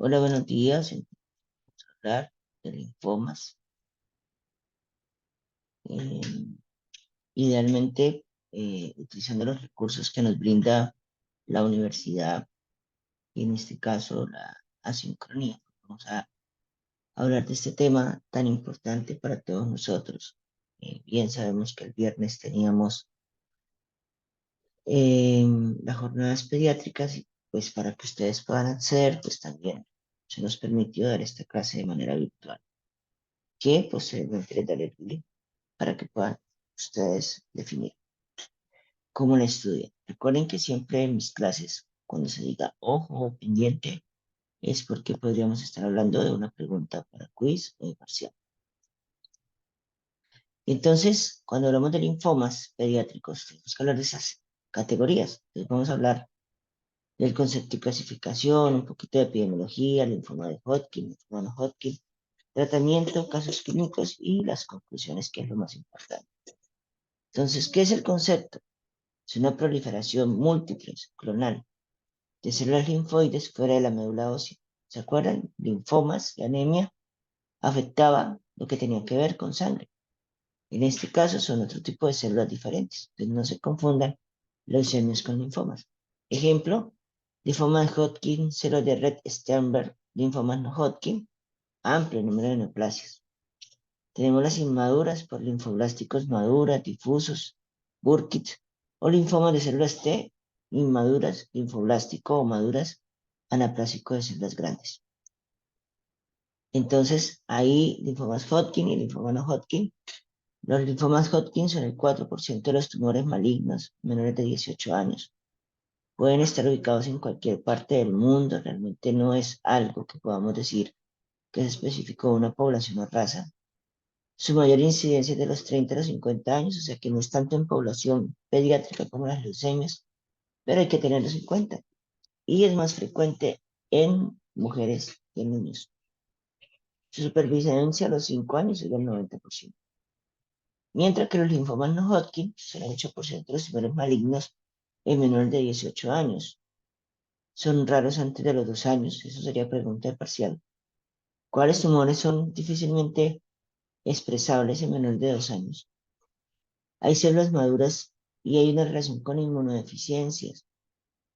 Hola, buenos días. Vamos a hablar de linfomas. Eh, Idealmente, utilizando los recursos que nos brinda la universidad, y en este caso la asincronía. Vamos a hablar de este tema tan importante para todos nosotros. Bien sabemos que el viernes teníamos eh, las jornadas pediátricas y pues para que ustedes puedan acceder, pues también se nos permitió dar esta clase de manera virtual, que posteriormente les daré el link para que puedan ustedes definir cómo la estudian. Recuerden que siempre en mis clases, cuando se diga ojo o pendiente, es porque podríamos estar hablando de una pregunta para quiz o de parcial. Entonces, cuando hablamos de linfomas pediátricos, tenemos que hablar de esas categorías. Entonces, vamos a hablar del concepto y clasificación, un poquito de epidemiología, linfoma de Hodgkin, linfoma no Hodgkin, tratamiento, casos clínicos y las conclusiones, que es lo más importante. Entonces, ¿qué es el concepto? Es una proliferación múltiple, clonal, de células linfoides fuera de la médula ósea. ¿Se acuerdan? Linfomas y anemia afectaba lo que tenía que ver con sangre. En este caso son otro tipo de células diferentes. Entonces no se confundan leucemias con linfomas. Ejemplo, linfoma de Hodgkin, células de Red Sternberg, linfomas no Hodgkin, amplio número de neoplasias. Tenemos las inmaduras por linfoblásticos maduras, difusos, Burkitt, o linfomas de células T, inmaduras, linfoblástico o maduras, anaplásico de células grandes. Entonces, hay linfomas Hodgkin y linfomas no Hodgkin. Los linfomas Hodgkin son el 4% de los tumores malignos menores de 18 años. Pueden estar ubicados en cualquier parte del mundo, realmente no es algo que podamos decir que es específico de una población o raza. Su mayor incidencia es de los 30 a los 50 años, o sea que no es tanto en población pediátrica como las leucemias, pero hay que tenerlos en cuenta. Y es más frecuente en mujeres que en niños. Su supervivencia a los 5 años es del 90%. Mientras que los linfomas no Hodgkin son el 8% de los tumores malignos en menores de 18 años. Son raros antes de los 2 años, eso sería pregunta de parcial. ¿Cuáles tumores son difícilmente expresables en menores de 2 años? Hay células maduras y hay una relación con inmunodeficiencias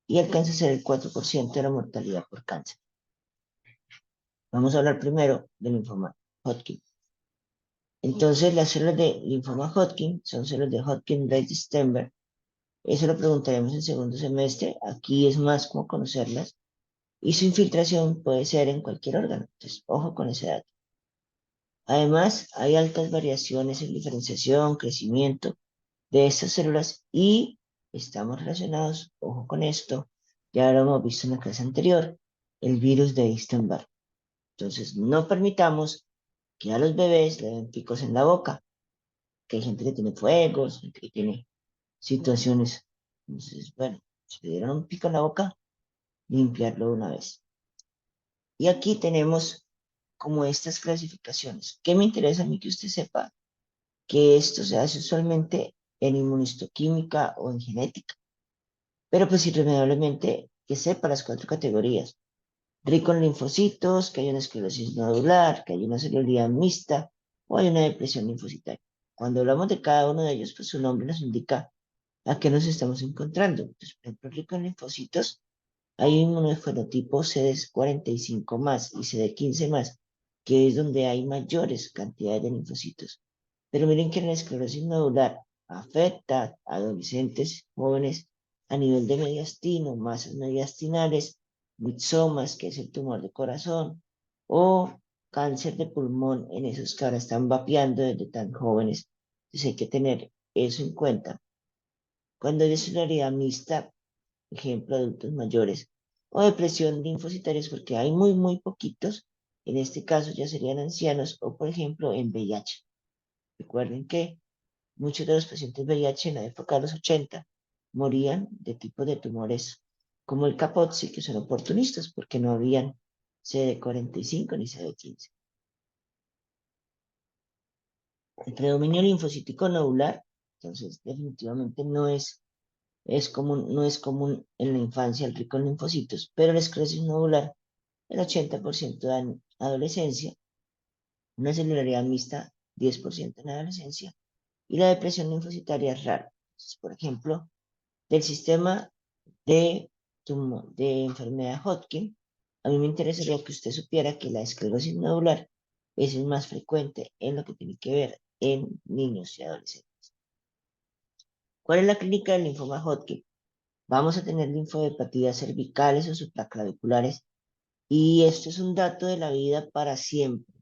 y alcanza a ser el 4% de la mortalidad por cáncer. Vamos a hablar primero del linfoma Hodgkin. Entonces, las células de linfoma Hodgkin son células de Hodgkin-Red-Sternberg. Eso lo preguntaremos en segundo semestre. Aquí es más como conocerlas. Y su infiltración puede ser en cualquier órgano. Entonces, ojo con ese dato. Además, hay altas variaciones en diferenciación, crecimiento de estas células y estamos relacionados, ojo con esto, ya lo hemos visto en la clase anterior, el virus de Epstein-Barr. Entonces, no permitamos que a los bebés le den picos en la boca, que hay gente que tiene fuegos, gente que tiene situaciones. Entonces, bueno, si le dieron un pico en la boca, limpiarlo de una vez. Y aquí tenemos como estas clasificaciones. ¿Qué me interesa a mí que usted sepa? Que esto se hace usualmente en inmunistoquímica o en genética, pero pues irremediablemente que sepa las 4 categorías. Rico en linfocitos, que hay una esclerosis nodular, que hay una celularidad mixta o hay una depresión linfocitaria. Cuando hablamos de cada uno de ellos, pues su nombre nos indica a qué nos estamos encontrando. Entonces, por ejemplo, rico en linfocitos, hay un inmunofenotipo CD45 más y CD15 más, que es donde hay mayores cantidades de linfocitos. Pero miren que la esclerosis nodular afecta a adolescentes jóvenes a nivel de mediastino, masas mediastinales, mixomas, que es el tumor de corazón, o cáncer de pulmón en esos que ahora están vapeando desde tan jóvenes. Entonces hay que tener eso en cuenta. Cuando hay celularidad mixta, ejemplo, adultos mayores, o depresión linfocitarios, porque hay muy poquitos, en este caso ya serían ancianos, o por ejemplo en VIH. Recuerden que muchos de los pacientes VIH en la época de los 80 morían de tipos de tumores como el Kaposi, que son oportunistas, porque no habían CD45 ni CD15. El predominio linfocítico nodular, entonces definitivamente no es común en la infancia el rico en linfocitos, pero la esclerosis nodular el 80% da en adolescencia, una celularidad mixta 10% en adolescencia, y la depresión linfocitaria es rara. Entonces, por ejemplo, del sistema de enfermedad Hodgkin, a mí me interesaría que usted supiera que la esclerosis nodular es el más frecuente en lo que tiene que ver en niños y adolescentes. ¿Cuál es la clínica del linfoma Hodgkin? Vamos a tener linfodepatías cervicales o supraclaviculares, y esto es un dato de la vida para siempre.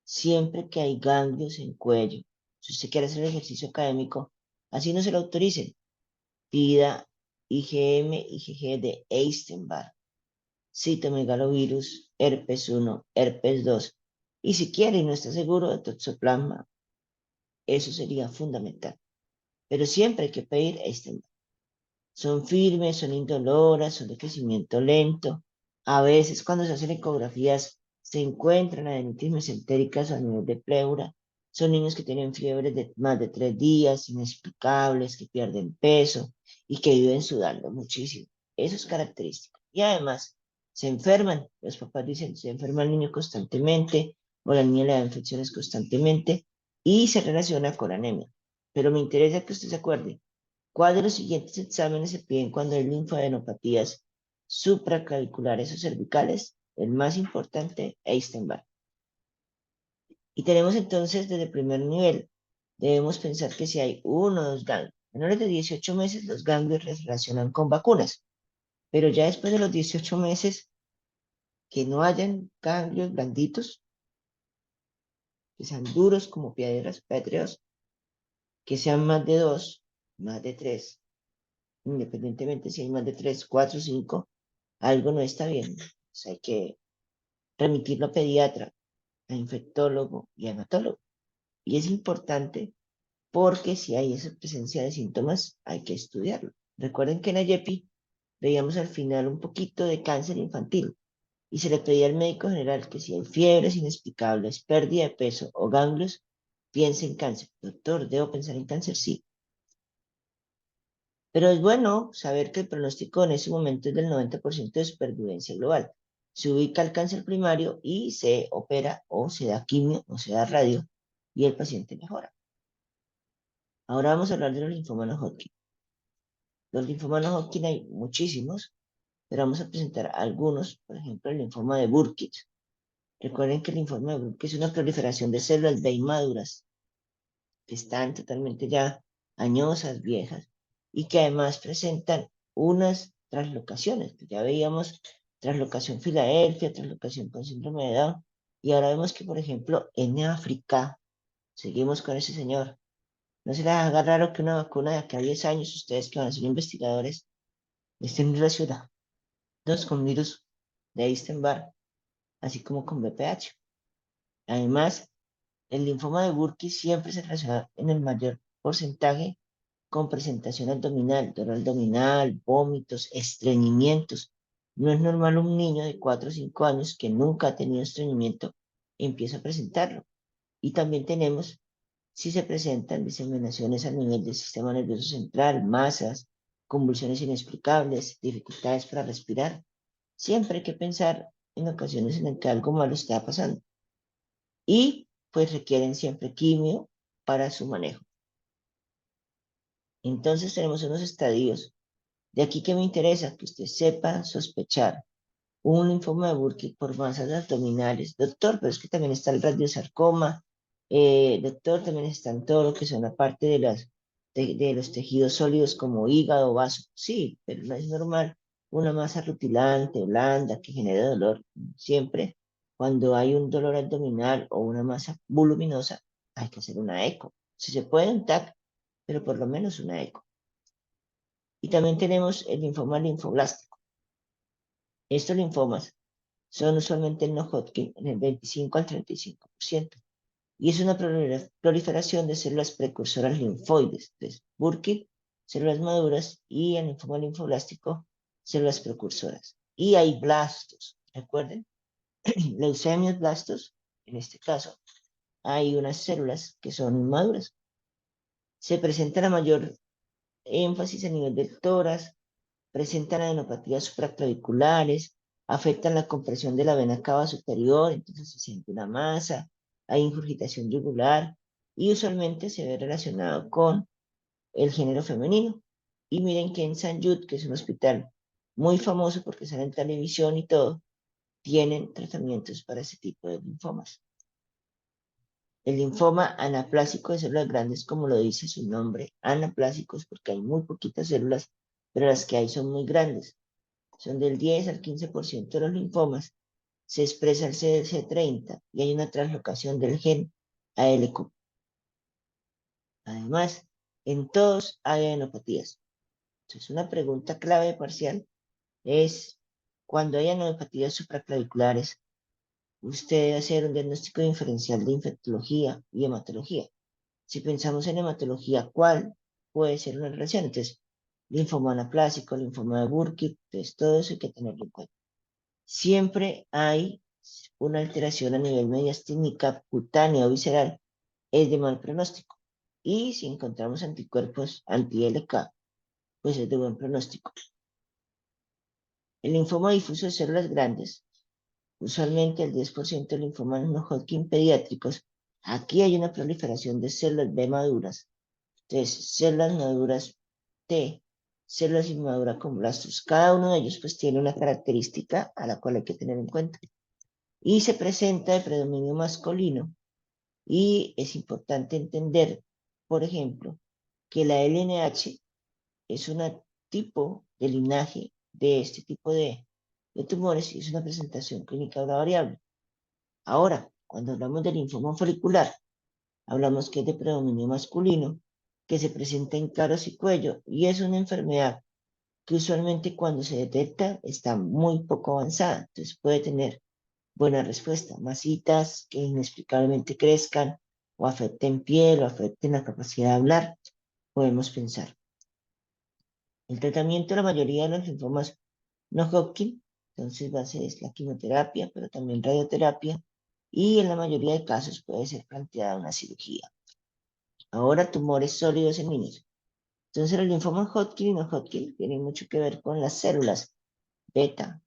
Siempre que hay ganglios en cuello, si usted quiere hacer el ejercicio académico, así no se lo autoricen, pida IgM, IgG de Epstein-Barr, citomegalovirus, herpes 1, herpes 2, y si quiere y no está seguro de toxoplasma, eso sería fundamental. Pero siempre hay que pedir Epstein-Barr. Son firmes, son indoloras, son de crecimiento lento. A veces cuando se hacen ecografías se encuentran adenitis mesentéricas a nivel de pleura. Son niños que tienen fiebres de más de 3 días, inexplicables, que pierden peso y que viven sudando muchísimo. Eso es característico. Y además se enferman. Los papás dicen, se enferma el niño constantemente o la niña le da infecciones constantemente y se relaciona con anemia. Pero me interesa que usted se acuerde. ¿Cuál de los siguientes exámenes se piden cuando hay linfadenopatías supraclaviculares o cervicales? El más importante, Epstein-Barr. Y tenemos entonces desde el primer nivel, debemos pensar que si hay uno o dos ganglios, menores de 18 meses, los ganglios se relacionan con vacunas, pero ya después de los 18 meses, que no hayan ganglios blanditos, que sean duros como piedras pétreos, que sean más de dos, más de tres, independientemente si hay más de tres, cuatro, cinco, algo no está bien. Pues hay que remitirlo a pediatra, a infectólogo y a hematólogo. Y es importante porque si hay esa presencia de síntomas, hay que estudiarlo. Recuerden que en la YEPI veíamos al final un poquito de cáncer infantil y se le pedía al médico general que si hay fiebres inexplicables, pérdida de peso o ganglios, piense en cáncer. Doctor, ¿debo pensar en cáncer? Sí. Pero es bueno saber que el pronóstico en ese momento es del 90% de supervivencia global. Se ubica el cáncer primario y se opera o se da quimio o se da radio y el paciente mejora. Ahora vamos a hablar de los linfomas no Hodgkin. Los linfomas no Hodgkin hay muchísimos, pero vamos a presentar algunos, por ejemplo, el linfoma de Burkitt. Recuerden que el linfoma de Burkitt es una proliferación de células B inmaduras que están totalmente ya añosas, viejas, y que además presentan unas translocaciones, que ya veíamos translocación Filadelfia, translocación con síndrome de Down, y ahora vemos que, por ejemplo, en África, seguimos con ese señor. No se les haga raro que una vacuna de acá a 10 años, ustedes que van a ser investigadores, estén relacionados con virus de Epstein-Barr, así como con BPH. Además, el linfoma de Burkitt siempre se relaciona en el mayor porcentaje con presentación abdominal, dolor abdominal, vómitos, estreñimientos. No es normal un niño de 4 o 5 años que nunca ha tenido estreñimiento empieza a presentarlo. Y también tenemos, si se presentan diseminaciones a nivel del sistema nervioso central, masas, convulsiones inexplicables, dificultades para respirar. Siempre hay que pensar en ocasiones en las que algo malo está pasando. Y pues requieren siempre quimio para su manejo. Entonces tenemos unos estadios. De aquí que me interesa que usted sepa sospechar un linfoma de Burkitt por masas abdominales. Doctor, pero es que también está el radiosarcoma. Doctor, también están todo lo que son la parte de los tejidos sólidos como hígado, vaso. Sí, pero no es normal una masa rutilante, blanda, que genere dolor. Siempre cuando hay un dolor abdominal o una masa voluminosa, hay que hacer una eco. Si se puede un TAC, pero por lo menos una eco. Y también tenemos el linfoma linfoblástico. Estos linfomas son usualmente el no Hodgkin en el 25 al 35%. Y es una proliferación de células precursoras linfoides. Entonces, Burkitt, células maduras, y el linfoma linfoblástico, células precursoras. Y hay blastos, recuerden, leucemias blastos, en este caso, hay unas células que son inmaduras. Se presenta la mayor énfasis a nivel del tórax, presentan adenopatías supraclaviculares, afectan la compresión de la vena cava superior, entonces se siente una masa, hay ingurgitación yugular y usualmente se ve relacionado con el género femenino. Y miren que en San Jude, que es un hospital muy famoso porque sale en televisión y todo, tienen tratamientos para ese tipo de linfomas. El linfoma anaplásico de células grandes, como lo dice su nombre, anaplásicos porque hay muy poquitas células, pero las que hay son muy grandes. Son del 10 al 15% de los linfomas. Se expresa el CDC30 y hay una translocación del gen ALQ. Además, en todos hay adenopatías. Entonces, una pregunta clave parcial es, cuando hay adenopatías supraclaviculares, usted debe hacer un diagnóstico diferencial de infectología y hematología. Si pensamos en hematología, ¿cuál puede ser una relación? Entonces, linfoma anaplásico, linfoma de Burkitt, entonces todo eso hay que tenerlo en cuenta. Siempre hay una alteración a nivel mediastínica, cutánea o visceral, es de mal pronóstico. Y si encontramos anticuerpos anti-LK, pues es de buen pronóstico. El linfoma difuso de células grandes, usualmente el 10% de linfomas no Hodgkin pediátricos, aquí hay una proliferación de células B maduras. Entonces, células maduras T, células inmaduras con blastos. Cada uno de ellos pues tiene una característica a la cual hay que tener en cuenta. Y se presenta de predominio masculino. Y es importante entender, por ejemplo, que la LNH es un tipo de linaje de este tipo de tumores y es una presentación clínica de la variable. Ahora, cuando hablamos del linfoma folicular, hablamos que es de predominio masculino, que se presenta en caros y cuello y es una enfermedad que usualmente cuando se detecta está muy poco avanzada, entonces puede tener buena respuesta, masitas que inexplicablemente crezcan o afecten piel o afecten la capacidad de hablar, podemos pensar. El tratamiento de la mayoría de los linfomas no Hodgkin, entonces va a ser la quimioterapia, pero también radioterapia, y en la mayoría de casos puede ser planteada una cirugía. Ahora, tumores sólidos en niños. Entonces, los linfomas Hodgkin y no Hodgkin tienen mucho que ver con las células beta,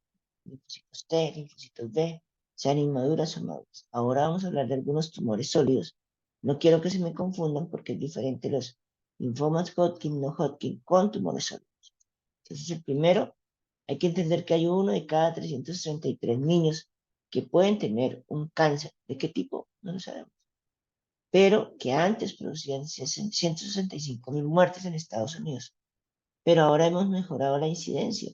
linfocitos T, linfocitos B, sean inmaduras o maduras. Ahora vamos a hablar de algunos tumores sólidos. No quiero que se me confundan porque es diferente los linfomas Hodgkin, no Hodgkin, con tumores sólidos. Entonces, el primero, hay que entender que hay uno de cada 333 niños que pueden tener un cáncer. ¿De qué tipo? No lo sabemos. Pero que antes producían 165.000 muertes en Estados Unidos. Pero ahora hemos mejorado la incidencia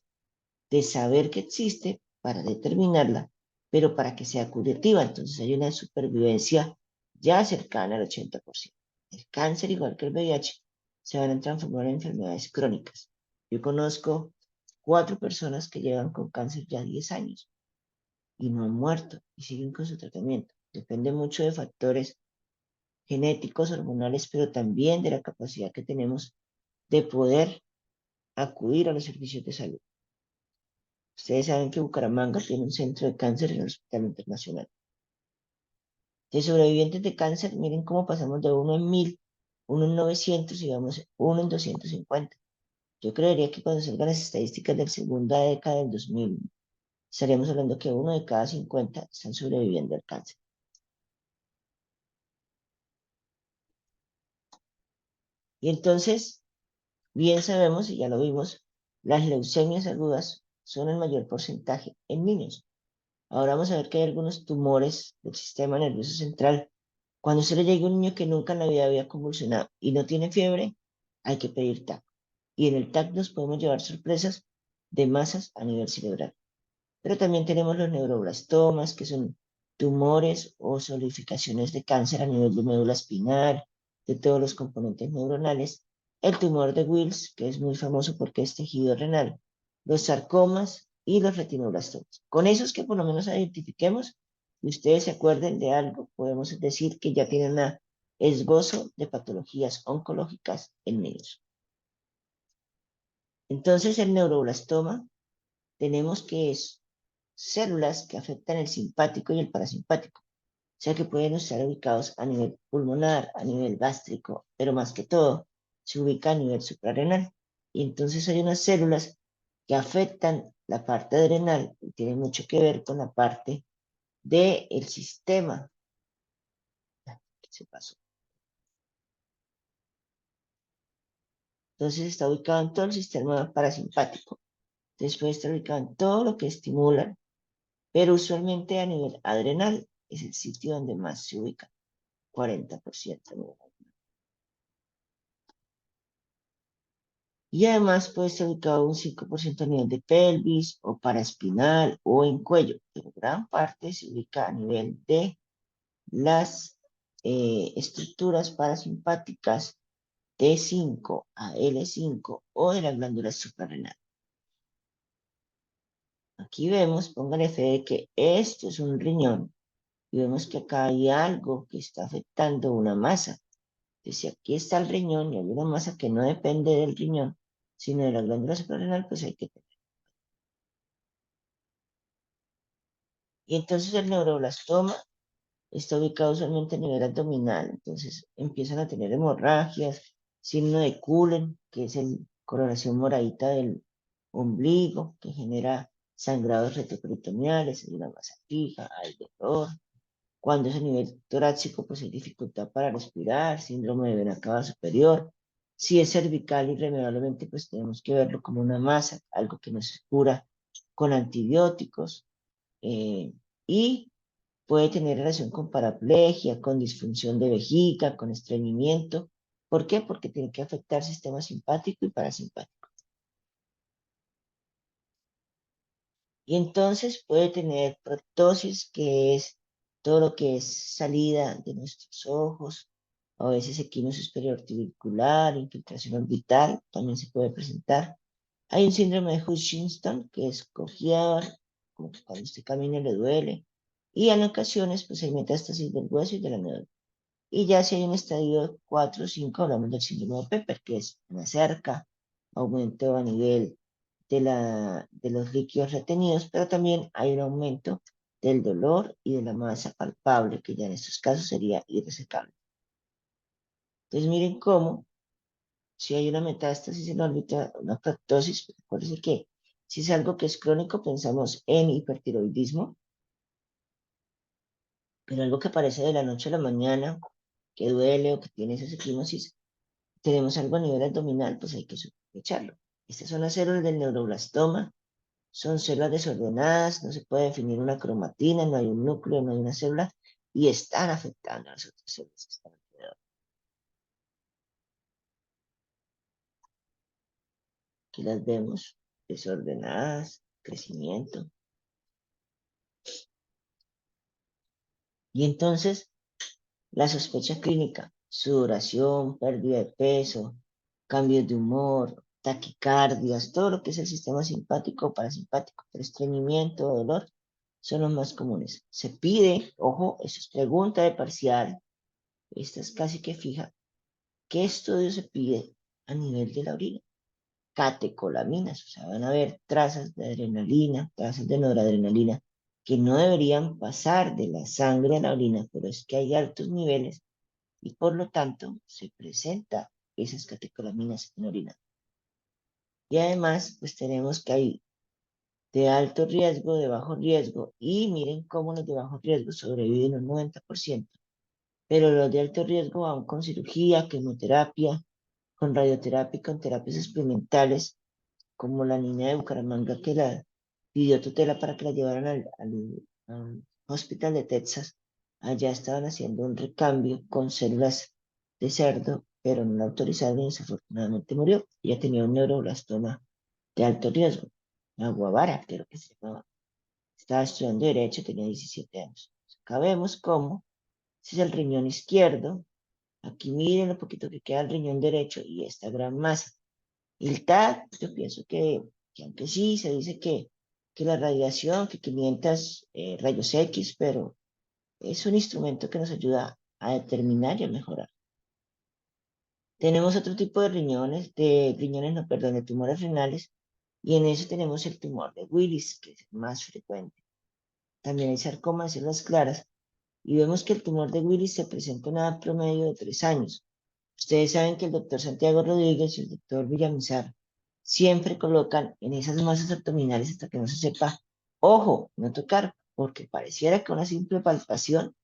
de saber que existe para determinarla, pero para que sea curativa. Entonces hay una supervivencia ya cercana al 80%. El cáncer, igual que el VIH, se van a transformar en enfermedades crónicas. Yo conozco 4 personas que llevan con cáncer ya 10 años y no han muerto y siguen con su tratamiento. Depende mucho de factores genéticos, hormonales, pero también de la capacidad que tenemos de poder acudir a los servicios de salud. Ustedes saben que Bucaramanga tiene un centro de cáncer en el Hospital Internacional. De sobrevivientes de cáncer, miren cómo pasamos de 1 en 1000, 1 en 900 y vamos 1 en 250. Yo creería que cuando salgan las estadísticas de la segunda década del 2000, estaríamos hablando que 1 de cada 50 están sobreviviendo al cáncer. Y entonces, bien sabemos, y ya lo vimos, las leucemias agudas son el mayor porcentaje en niños. Ahora vamos a ver que hay algunos tumores del sistema nervioso central. Cuando se le llega a un niño que nunca en la vida había convulsionado y no tiene fiebre, hay que pedir TAC. Y en el TAC nos podemos llevar sorpresas de masas a nivel cerebral. Pero también tenemos los neuroblastomas, que son tumores o solidificaciones de cáncer a nivel de médula espinal, de todos los componentes neuronales. El tumor de Wills, que es muy famoso porque es tejido renal. Los sarcomas y los retinoblastomas. Con esos que por lo menos identifiquemos y ustedes se acuerden de algo, podemos decir que ya tienen un esbozo de patologías oncológicas en niños. Entonces, el neuroblastoma tenemos que es células que afectan el simpático y el parasimpático, o sea que pueden estar ubicados a nivel pulmonar, a nivel gástrico, pero más que todo se ubica a nivel suprarrenal. Y entonces hay unas células que afectan la parte adrenal, tiene mucho que ver con la parte del sistema. Se pasó. Entonces está ubicado en todo el sistema parasimpático. Entonces puede estar ubicado en todo lo que estimula, pero usualmente a nivel adrenal es el sitio donde más se ubica, 40%. Y además puede estar ubicado un 5% a nivel de pelvis o paraespinal o en cuello, pero gran parte se ubica a nivel de las estructuras parasimpáticas T5 a L5 o de las glándulas suprarrenales. Aquí vemos, póngale fe de que esto es un riñón y vemos que acá hay algo que está afectando una masa. Entonces, si aquí está el riñón y hay una masa que no depende del riñón, sino de la glándula suprarrenal, pues hay que tener. Y entonces el neuroblastoma está ubicado usualmente a nivel abdominal, entonces empiezan a tener hemorragias, signo de Cullen, que es el coloración moradita del ombligo, que genera sangrados retroperitoneales, hay una masa fija, hay dolor. Cuando es a nivel torácico, pues hay dificultad para respirar, síndrome de vena cava superior. Si es cervical, irremediablemente, pues tenemos que verlo como una masa, algo que no se cura con antibióticos. Y puede tener relación con paraplegia, con disfunción de vejiga, con estreñimiento. ¿Por qué? Porque tiene que afectar el sistema simpático y parasimpático. Y entonces puede tener proptosis, que es todo lo que es salida de nuestros ojos, a veces equino superior orbicular, infiltración orbital, también se puede presentar. Hay un síndrome de Hutchinson, que es cojear, como que cuando usted camina le duele, y en ocasiones pues hay metástasis del hueso y de la médula. Y ya si hay un estadio 4 o 5, hablamos del síndrome de Pepper, que es una cerca, aumento a nivel de los líquidos retenidos, pero también hay un aumento del dolor y de la masa palpable, que ya en estos casos sería irresecable. Entonces miren cómo, si hay una metástasis en la órbita, una proctosis, acuérdense que si es algo que es crónico, pensamos en hipertiroidismo, pero algo que aparece de la noche a la mañana, que duele o que tiene esa equimosis, tenemos algo a nivel abdominal, pues hay que sospecharlo. Estas son las células del neuroblastoma, son células desordenadas, no se puede definir una cromatina, no hay un núcleo, no hay una célula, y están afectando a las otras células que están alrededor. Aquí las vemos desordenadas, crecimiento. Y entonces, la sospecha clínica, sudoración, pérdida de peso, cambios de humor, taquicardias, todo lo que es el sistema simpático o parasimpático, estreñimiento, dolor, son los más comunes. Se pide, ojo, eso es pregunta de parcial, esta es casi que fija, ¿qué estudio se pide a nivel de la orina? Catecolaminas, o sea, van a haber trazas de adrenalina, trazas de noradrenalina, que no deberían pasar de la sangre a la orina, pero es que hay altos niveles y por lo tanto se presenta esas catecolaminas en orina. Y además, pues tenemos que hay de alto riesgo, de bajo riesgo, y miren cómo los de bajo riesgo sobreviven un 90%, pero los de alto riesgo van con cirugía, quimioterapia, con radioterapia y con terapias experimentales, como la niña de Bucaramanga que la pidió tutela para que la llevaran al hospital de Texas. Allá estaban haciendo un recambio con células de cerdo, pero no la autorizaron y desafortunadamente murió. Ella tenía un neuroblastoma de alto riesgo, una guavara, creo que se llamaba. Estaba estudiando Derecho, tenía 17 años. Acá vemos cómo, ese es el riñón izquierdo. Aquí miren lo poquito que queda el riñón derecho y esta gran masa. Y el TAC, yo pienso que aunque sí, se dice que la radiación, que 500 rayos X, pero es un instrumento que nos ayuda a determinar y a mejorar. Tenemos otro tipo de riñones, no, perdón, de tumores renales, y en eso tenemos el tumor de Willis, que es el más frecuente. También hay sarcoma de células claras, y vemos que el tumor de Willis se presenta en una edad promedio de 3 años. Ustedes saben que el doctor Santiago Rodríguez y el doctor Villamizar siempre colocan en esas masas abdominales, hasta que no se sepa Ojo, no tocar, porque pareciera que una simple palpación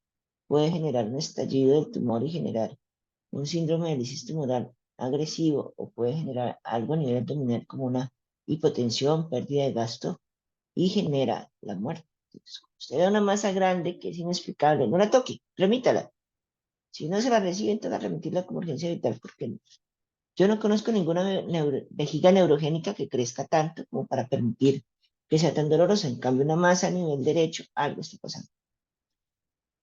puede generar un estallido del tumor y generar un síndrome de lisis tumoral agresivo o puede generar algo a nivel abdominal como una hipotensión, pérdida de gasto y genera la muerte. Entonces, usted ve una masa grande que es inexplicable, no la toque, remítala. Si no se la reciben, toca remitirla como urgencia vital porque yo no conozco ninguna vejiga neurogénica que crezca tanto como para permitir que sea tan dolorosa. En cambio, una masa a nivel derecho, algo está pasando.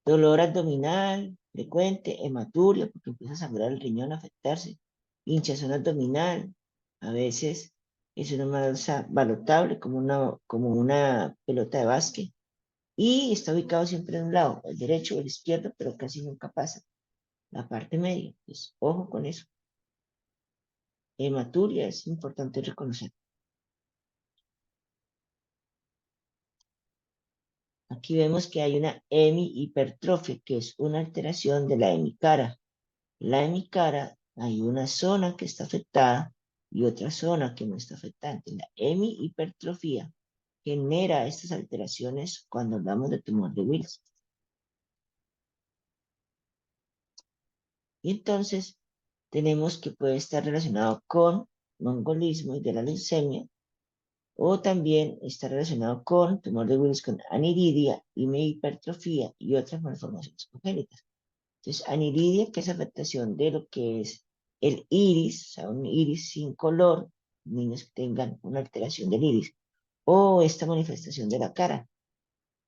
Dolor abdominal frecuente, hematuria, porque empieza a sangrar el riñón, a afectarse, hinchazón abdominal, a veces es una masa balotable, como una pelota de básquet, y está ubicado siempre en un lado, el derecho o el izquierdo, pero casi nunca pasa la parte media. Pues, ojo con eso. Hematuria es importante reconocer. Aquí vemos que hay una hemihipertrofia, que es una alteración de la hemicara. La hemicara, hay una zona que está afectada y otra zona que no está afectada. Entonces, la hemihipertrofia genera estas alteraciones cuando hablamos de tumor de Wilson. Y entonces tenemos que puede estar relacionado con mongolismo y de la leucemia, o también está relacionado con tumor de Wilson, con aniridia, hemihipertrofia y otras malformaciones congénitas. Entonces, aniridia, que es afectación de lo que es el iris, o sea, un iris sin color, niños que tengan una alteración del iris, o esta manifestación de la cara,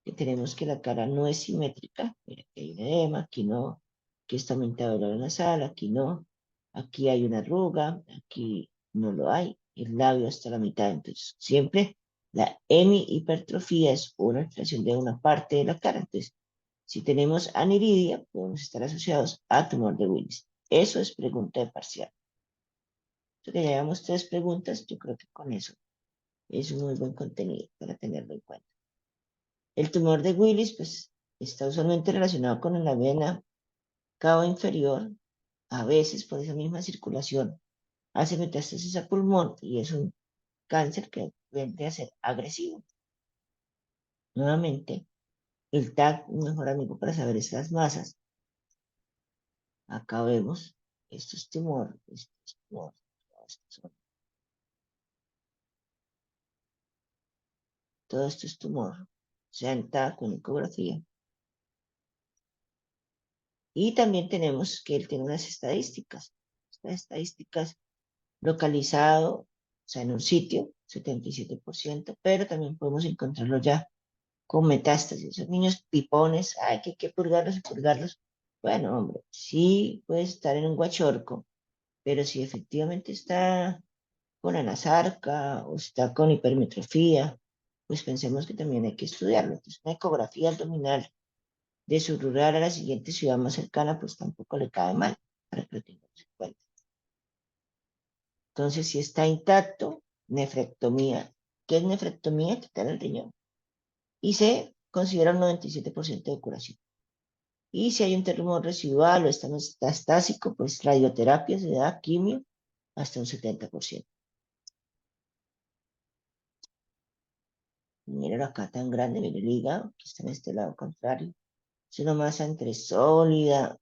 que tenemos que la cara no es simétrica, mira, aquí hay un edema, aquí no, aquí está aumentado el oro nasal, aquí no, aquí hay una arruga, aquí no lo hay, el labio hasta la mitad, entonces siempre la hemihipertrofia es una alteración de una parte de la cara, entonces si tenemos aniridia, podemos estar asociados a tumor de Willis. Eso es pregunta de parcial. Entonces, que ya llevamos 3 preguntas, yo creo que con eso es un muy buen contenido para tenerlo en cuenta. El tumor de Willis, pues, está usualmente relacionado con la vena cava inferior, a veces por esa misma circulación hace metástasis a pulmón y es un cáncer que tiende a ser agresivo. Nuevamente, el TAC, un mejor amigo para saber estas masas. Acá vemos, esto es tumor, todo esto es tumor, se en TAC con ecografía. Y también tenemos que él tiene unas estadísticas. Estas estadísticas localizado, o sea, en un sitio, 77%, pero también podemos encontrarlo ya con metástasis. Esos niños pipones, ay, que hay que purgarlos y purgarlos. Bueno, hombre, sí puede estar en un guachorco, pero si efectivamente está con anasarca o está con hipermetrofía, pues pensemos que también hay que estudiarlo. Entonces, una ecografía abdominal de su rural a la siguiente ciudad más cercana, pues tampoco le cae mal, para que lo tengamos en cuenta. Entonces, si está intacto, nefrectomía. ¿Qué es nefrectomía? Quitar el riñón. Y se considera un 97% de curación. Y si hay un tumor residual o está metastásico, pues radioterapia se da quimio hasta un 70%. Miren acá tan grande, miren el hígado, que está en este lado contrario. Es una masa entre sólida,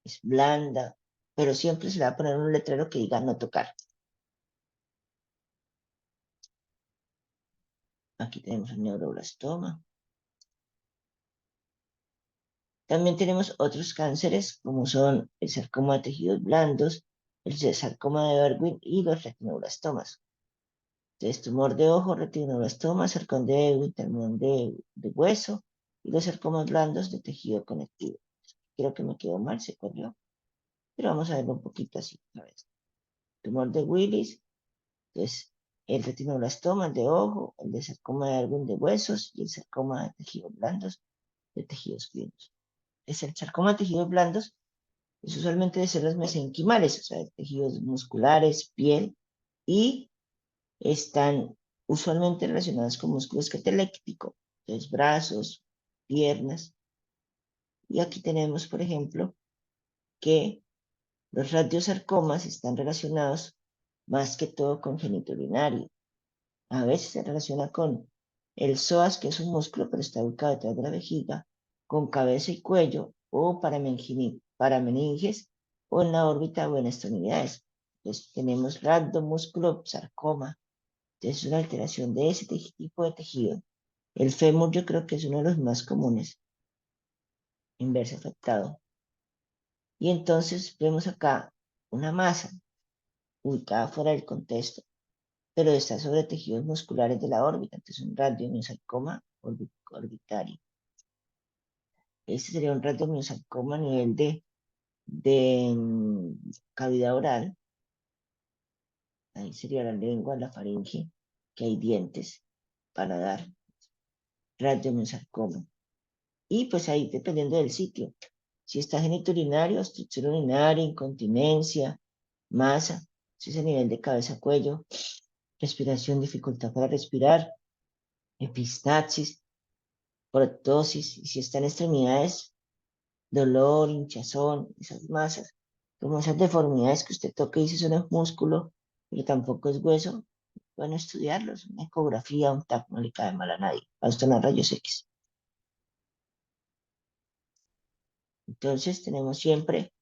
es blanda, pero siempre se le va a poner un letrero que diga no tocar. Aquí tenemos el neuroblastoma. También tenemos otros cánceres, como son el sarcoma de tejidos blandos, el sarcoma de Ewing y los retinoblastomas. Entonces, tumor de ojo, retinoblastoma, sarcoma de Ewing, también de hueso, y los sarcomas blandos de tejido conectivo. Creo que me quedó mal, se corrió, pero vamos a verlo un poquito así, a ver. Tumor de Willis, entonces, el retinoblastoma, el de ojo, el de sarcoma de Ewing de huesos y el sarcoma de tejidos blandos de tejidos finos. Es el sarcoma de tejidos blandos es usualmente de células mesenquimales, o sea, de tejidos musculares, piel, y están usualmente relacionadas con músculo esquelético, entonces brazos, piernas. Y aquí tenemos, por ejemplo, que los radiosarcomas están relacionados más que todo con genitourinario. A veces se relaciona con El psoas, que es un músculo, pero está ubicado detrás de la vejiga, con cabeza y cuello, o parameninges, o en la órbita o en extremidades. Entonces tenemos rhabdomúsculo sarcoma. Entonces es una alteración de ese tipo de tejido. El fémur yo creo que es uno de los más comunes en verse afectado. Y entonces vemos acá una masa ubicada fuera del contexto, pero está sobre tejidos musculares de la órbita, entonces un radiomiosarcoma orbitario. Este sería un radiomiosarcoma a nivel de cavidad oral. Ahí sería la lengua, la faringe, que hay dientes para dar radiomiosarcoma. Y pues ahí dependiendo del sitio. Si está genitourinario, obstrucción urinaria, incontinencia, masa, si es a nivel de cabeza-cuello, respiración, dificultad para respirar, epistaxis, proctosis, y si está en extremidades, dolor, hinchazón, esas masas, como esas deformidades que usted toca y dice eso no es músculo, pero tampoco es hueso, bueno, estudiarlos, una ecografía, un TAC, no le cae mal a nadie, basta unos rayos X. Entonces tenemos siempre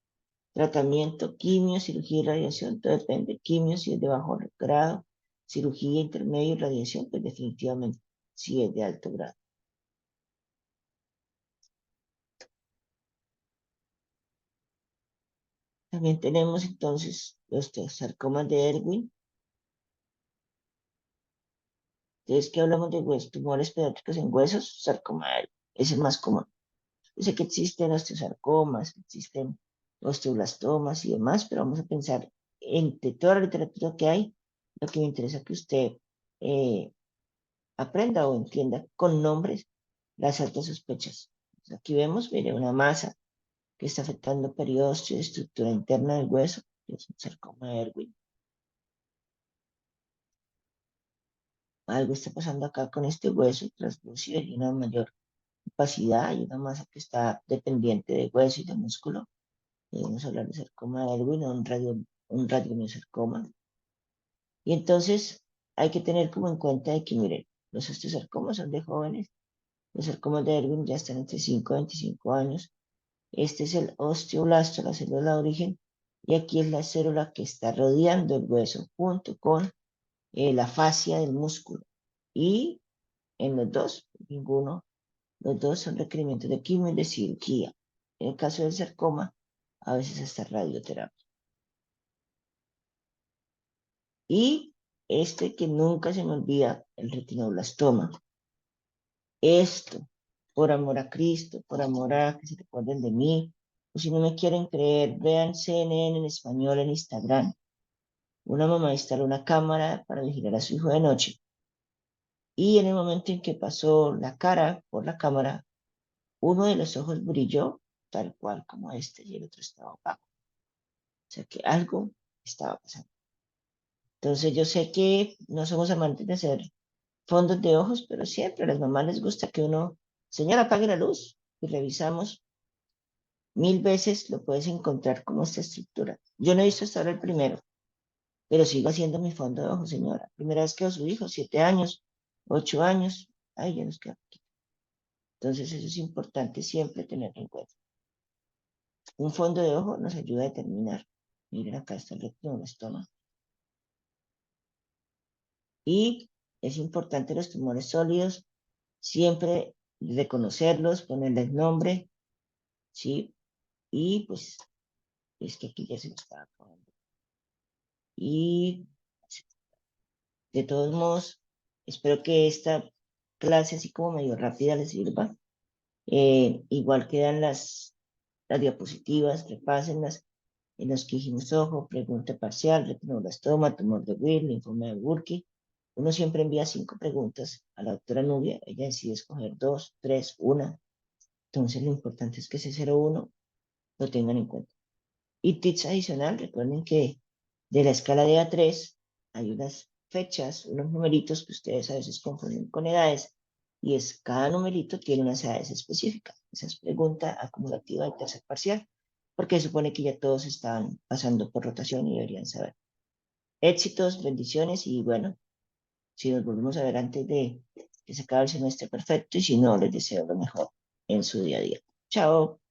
tratamiento, quimio, cirugía y radiación, todo depende. Quimio si es de bajo grado, cirugía intermedio y radiación, pues definitivamente si es de alto grado. También tenemos entonces los sarcomas de Ewing. Entonces, ¿qué hablamos de huesos? Tumores pediátricos en huesos, sarcoma de Ewing. Es el más común. Yo sé que existen osteosarcomas, existen osteoblastomas y demás, pero vamos a pensar entre toda la literatura que hay, lo que me interesa que usted eh, aprenda o entienda con nombres las altas sospechas. Entonces, aquí vemos, mire, una masa que está afectando periósteo, estructura interna del hueso, que es un sarcoma de Ewing. Algo está pasando acá con este hueso translúcido y una mayor opacidad y una masa que está dependiente de hueso y de músculo. Debemos hablar de sarcoma de Ewing o un radiomiosarcoma. Y entonces hay que tener como en cuenta de que, miren, los osteosarcomas son de jóvenes, los sarcomas de Ewing ya están entre 5 y 25 años. Este es el osteoblasto, la célula de origen, y aquí es la célula que está rodeando el hueso junto con la fascia del músculo. Y en los dos, ninguno, los dos son requerimientos de quimio y de cirugía. En el caso del sarcoma, a veces hasta radioterapia. Y este que nunca se me olvida, el retinoblastoma. Esto, por amor a Cristo, por amor a que se recuerden de mí, o si no me quieren creer, vean CNN en español en Instagram. Una mamá instaló una cámara para vigilar a su hijo de noche. Y en el momento en que pasó la cara por la cámara, uno de los ojos brilló, tal cual como este, y el otro estaba opaco. O sea que algo estaba pasando. Entonces yo sé que no somos amantes de hacer fondos de ojos, pero siempre a las mamás les gusta que uno, señora, apague la luz y revisamos. 1000 veces lo puedes encontrar como esta estructura. Yo no he visto hasta ahora el primero, pero sigo haciendo mi fondo de ojos, señora. Primera vez que veo a su hijo, 7 años, 8 años. Ay, ya nos queda poquito. Entonces eso es importante siempre tenerlo en cuenta. Un fondo de ojo nos ayuda a determinar. Miren, acá está el retinoblastoma. Y es importante los tumores sólidos, siempre reconocerlos, ponerles nombre, ¿sí? Y pues es que aquí ya se me estaba acabando. Y de todos modos, espero que esta clase así como medio rápida les sirva. Igual quedan las diapositivas, repásenlas. En los que dijimos ojo, pregunta parcial, retinoblastoma, tumor de Will, linfoma de Burkitt. Uno siempre envía 5 preguntas a la doctora Nubia, ella decide escoger 2, 3, una. Entonces lo importante es que ese 0,1 lo tengan en cuenta. Y tips adicional, recuerden que de la escala de A3 hay unas fechas, unos numeritos que ustedes a veces confunden con edades, y es cada numerito tiene unas edades específicas. Esa es pregunta acumulativa del tercer parcial, porque se supone que ya todos están pasando por rotación y deberían saber. Éxitos, bendiciones y bueno, si nos volvemos a ver antes de que se acabe el semestre perfecto y si no, les deseo lo mejor en su día a día. Chao.